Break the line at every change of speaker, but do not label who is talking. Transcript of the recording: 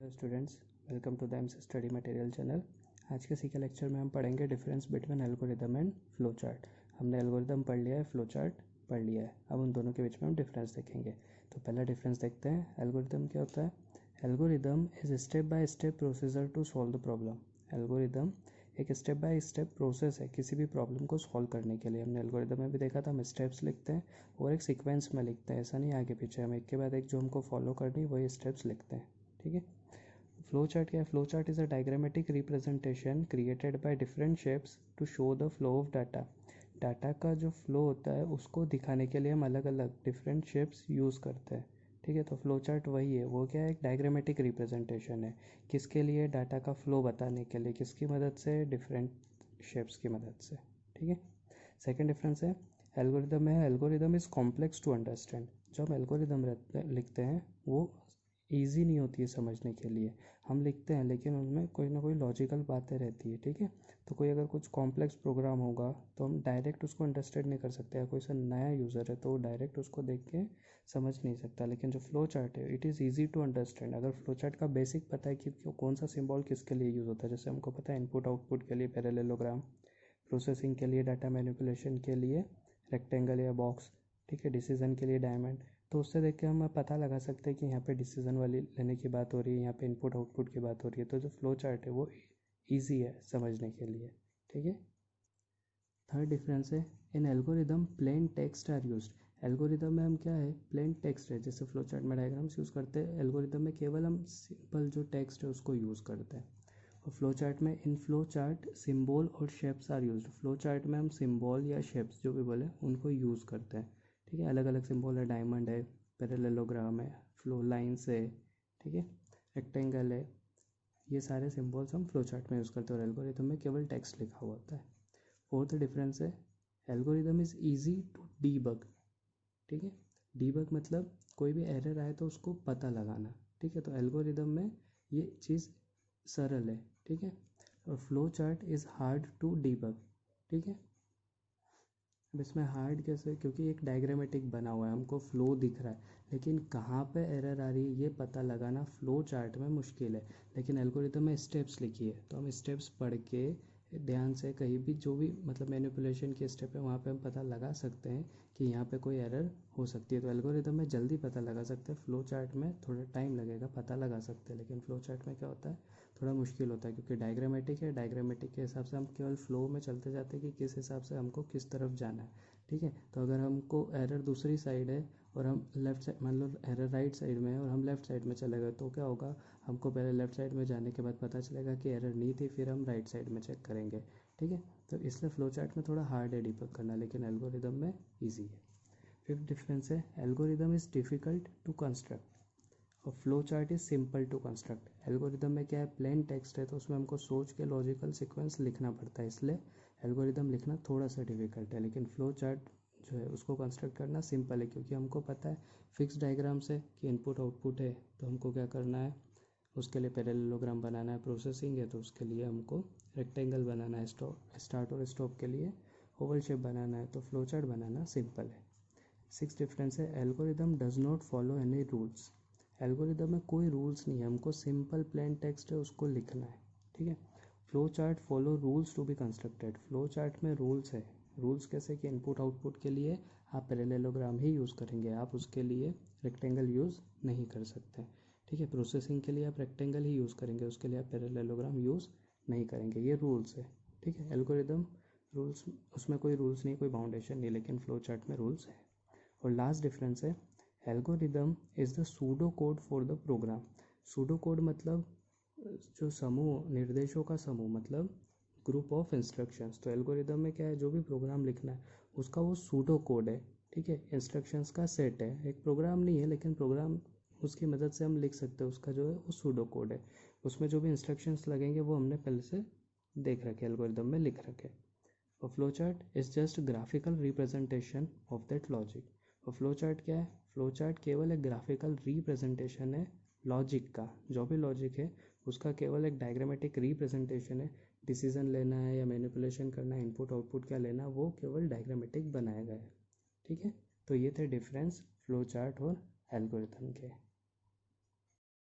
Hello students, welcome to the AIMS study material channel. आज के सीखे लेक्चर में हम पढ़ेंगे difference between algorithm and flow chart. हमने एल्गोरिदम पढ़ लिया है, फ्लो चार्ट पढ़ लिया है। अब उन दोनों के बीच में हम डिफरेंस देखेंगे। तो पहला डिफरेंस देखते हैं। एल्गोरिदम क्या होता है? Algorithm is step by step procedure to solve the problem. Algorithm एक स्टेप बाय स्टेप प्रोसेस है किसी भी प्रॉब्लम को सॉल्व करने के लिए। हमने एल्गोरिदम में भी देखा था, हम स्टेप्स लिखते हैं और एक सीक्वेंस में लिखते हैं, ऐसा नहीं आगे पीछे, हम एक के बाद एक जो हमको फॉलो करनी वही स्टेप्स लिखते हैं। ठीक है। फ्लो चार्ट क्या है? Flow chart is a diagrammatic representation created by different shapes to show the flow of data. Data का जो फ्लो होता है उसको दिखाने के लिए हम अलग अलग डिफरेंट शेप्स यूज़ करते हैं। ठीक है। तो फ्लो चार्ट वही है, वो क्या है? एक डायग्रामेटिक रिप्रेजेंटेशन है। किसके लिए? डाटा का फ्लो बताने के लिए। किसकी मदद से? डिफरेंट शेप्स की मदद से। ठीक है। सेकेंड डिफरेंस है एल्गोरिदम है। Algorithm is complex to understand. जो हम एल्गोरिदम लिखते हैं वो ईजी नहीं होती है समझने के लिए। हम लिखते हैं लेकिन उनमें कोई ना कोई लॉजिकल बातें रहती है। ठीक है। तो कोई अगर कुछ कॉम्प्लेक्स प्रोग्राम होगा तो हम डायरेक्ट उसको अंडरस्टैंड नहीं कर सकते। कोई सा नया यूज़र है तो वो डायरेक्ट उसको देख के समझ नहीं सकता। लेकिन जो फ्लो चार्ट है it is easy to understand. अगर फ्लो चार्ट का बेसिक पता है कि कौन सा सिंबल किसके लिए यूज़ होता है, जैसे हमको पता है इनपुट आउटपुट के लिए पैरेललोग्राम, प्रोसेसिंग के लिए, डाटा मैनिपुलेशन के लिए रेक्टेंगल या बॉक्स, ठीक है, डिसीजन के लिए डायमंड, तो उससे देख के हम पता लगा सकते हैं कि यहाँ पे डिसीजन वाली लेने की बात हो रही है, यहाँ पे इनपुट आउटपुट की बात हो रही है। तो जो फ्लो चार्ट है वो ईजी है समझने के लिए। ठीक है। थर्ड डिफरेंस है in algorithm plain text are used. Algorithm में हम क्या है? प्लेन टेक्स्ट है। जैसे फ्लो चार्ट में डायग्राम्स यूज़ करते हैं, एल्गोरिदम में केवल हम सिंपल जो टेक्स्ट है उसको यूज़ करते हैं। और फ्लो चार्ट में, इन फ्लो चार्ट सिंबल और shapes are used. Flow chart में हम सिंबल या शेप्स जो भी बोले उनको यूज़ करते हैं। ठीक है। अलग अलग सिंबल है, डायमंड है, पैरेललोग्राम है, फ्लो लाइन्स है, ठीक है, रेक्टेंगल है, ये सारे सिंबल्स हम फ्लो चार्ट में यूज़ करते हैं और एल्गोरिदम में केवल टेक्स्ट लिखा हुआ होता है। फोर्थ डिफरेंस है algorithm is easy to debug. ठीक है। डीबग मतलब कोई भी एरर आए तो उसको पता लगाना। ठीक है। तो एल्गोरिदम में ये चीज़ सरल है। ठीक है। और flow chart is hard to debug. ठीक है। अब इसमें हार्ड कैसे? क्योंकि एक डायग्रामेटिक बना हुआ है, हमको फ्लो दिख रहा है, लेकिन कहाँ पे एरर आ रही है ये पता लगाना फ्लो चार्ट में मुश्किल है। लेकिन एल्गोरिदम में स्टेप्स लिखी है तो हम स्टेप्स पढ़ के ध्यान से कहीं भी जो भी मतलब मैनिपुलेशन की स्टेप है वहाँ पे हम पता लगा सकते हैं कि यहाँ पे कोई एरर हो सकती है। तो एल्गोरिदम में जल्दी पता लगा सकते हैं, फ्लो चार्ट में थोड़ा टाइम लगेगा, पता लगा सकते हैं। लेकिन फ्लो चार्ट में क्या होता है? थोड़ा मुश्किल होता है क्योंकि डायग्रामेटिक है। डायग्रामेटिक के हिसाब से हम केवल फ्लो में चलते जाते हैं कि किस हिसाब से हमको किस तरफ जाना है। ठीक है। तो अगर हमको एरर दूसरी साइड है और हम लेफ्ट साइड, मान लो एरर राइट साइड में है और हम लेफ्ट साइड में चले गए तो क्या होगा? हमको पहले लेफ्ट साइड में जाने के बाद पता चलेगा कि एरर नहीं थी, फिर हम राइट साइड में चेक करेंगे। ठीक है। तो इसलिए फ्लो चार्ट में थोड़ा हार्ड है डिबग करना, लेकिन एल्गोरिदम में ईजी है। फिफ्थ डिफरेंस है algorithm is difficult to construct और flow chart is simple to construct. Algorithm में क्या है? प्लेन टेक्स्ट है तो उसमें हमको सोच के लॉजिकल सीक्वेंस लिखना पड़ता है, इसलिए एल्गोरिदम लिखना थोड़ा सा डिफिकल्ट है। लेकिन फ्लो चार्ट जो है उसको कंस्ट्रक्ट करना सिंपल है क्योंकि हमको पता है फिक्स डायग्राम से कि इनपुट आउटपुट है तो हमको क्या करना है, उसके लिए पैरेललोग्राम बनाना है। प्रोसेसिंग है तो उसके लिए हमको रेक्टेंगल बनाना है। स्टार्ट और स्टॉप के लिए ओवल शेप बनाना है। तो फ्लो चार्ट बनाना सिंपल है। सिक्स डिफरेंस है algorithm does not follow any rules. Algorithm में कोई रूल्स नहीं है, हमको सिंपल प्लेन टेक्स्ट है उसको लिखना है। ठीक है। Flow chart follow rules to be constructed. Flow chart में रूल्स है। रूल्स कैसे? कि इनपुट आउटपुट के लिए आप पैरेललोग्राम ही यूज़ करेंगे, आप उसके लिए रेक्टेंगल यूज़ नहीं कर सकते। ठीक है। प्रोसेसिंग के लिए आप रेक्टेंगल ही यूज़ करेंगे, उसके लिए आप पैरेललोग्राम यूज़ नहीं करेंगे। ये रूल्स है। ठीक है। एल्गोरिदम रूल्स, उसमें कोई रूल्स नहीं, कोई बाउंडेशन नहीं, लेकिन फ्लो चार्ट में रूल्स है। और लास्ट डिफरेंस है algorithm is the pseudo code for the program. Pseudo code मतलब जो समूह, निर्देशों का समूह, मतलब ग्रुप ऑफ इंस्ट्रक्शंस। तो एल्गोरिदम में क्या है? जो भी प्रोग्राम लिखना है उसका वो सूडो कोड है। ठीक है। इंस्ट्रक्शंस का सेट है, एक प्रोग्राम नहीं है लेकिन प्रोग्राम उसकी मदद से हम लिख सकते हैं। उसका जो है वो सूडो कोड है, उसमें जो भी इंस्ट्रक्शंस लगेंगे वो हमने पहले से देख रखे, एल्गोरिदम में लिख रखे। और flow chart is just graphical representation of that logic. और फ्लो चार्ट क्या है? फ्लो चार्ट केवल एक ग्राफिकल रिप्रेजेंटेशन है लॉजिक का। जो भी लॉजिक है उसका केवल एक डायग्रामेटिक रिप्रेजेंटेशन है। डिसीजन लेना है या मैनिपुलेशन करना है, इनपुट आउटपुट क्या लेना, वो केवल डायग्रामेटिक बनाया गया है। ठीक है। तो ये थे डिफरेंस फ्लो चार्ट और एल्गोरिथम के।